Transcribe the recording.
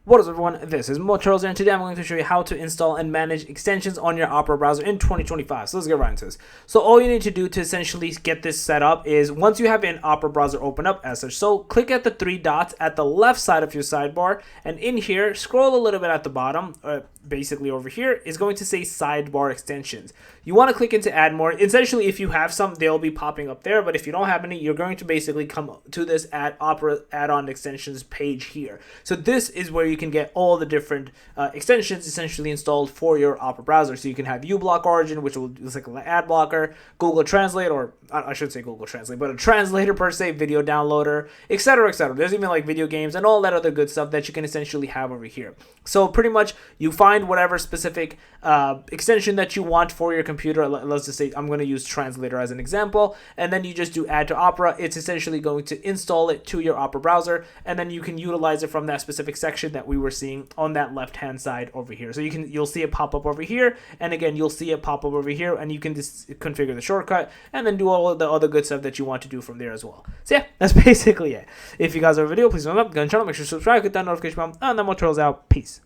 What is up, everyone? This is Motorals, and today I'm going to show you how to install and manage extensions on your Opera browser in 2025. So let's get right into this. So all you need to do to essentially get this set up is once you have an Opera browser open up as such, so click at the three dots at the left side of your sidebar, and in here, scroll a little bit at the bottom, basically over here, is going to say sidebar extensions. You want to click into add more. Essentially, if you have some, they'll be popping up there, but if you don't have any, you're going to basically come to this Add Opera add-on extensions page here. So this is where you can get all the different extensions essentially installed for your Opera browser. So you can have uBlock Origin, which will is like an ad blocker, Google Translate, or I should say Google Translate, but a translator per se, video downloader, etc., etc. There's even like video games and all that other good stuff that you can essentially have over here. So pretty much you find whatever specific extension that you want for your computer. Let's just say I'm going to use Translator as an example, and then you just do add to Opera. It's essentially going to install it to your Opera browser, and then you can utilize it from that specific section that we were seeing on that left hand side over here. So you'll see it pop up over here, and again you'll see it pop up over here, and you can just configure the shortcut and then do all of the other good stuff that you want to do from there as well. So yeah, that's basically it. If you guys have a video, please thumbs up, go on the channel, make sure to subscribe, hit that notification bell, and then Motorals out. Peace.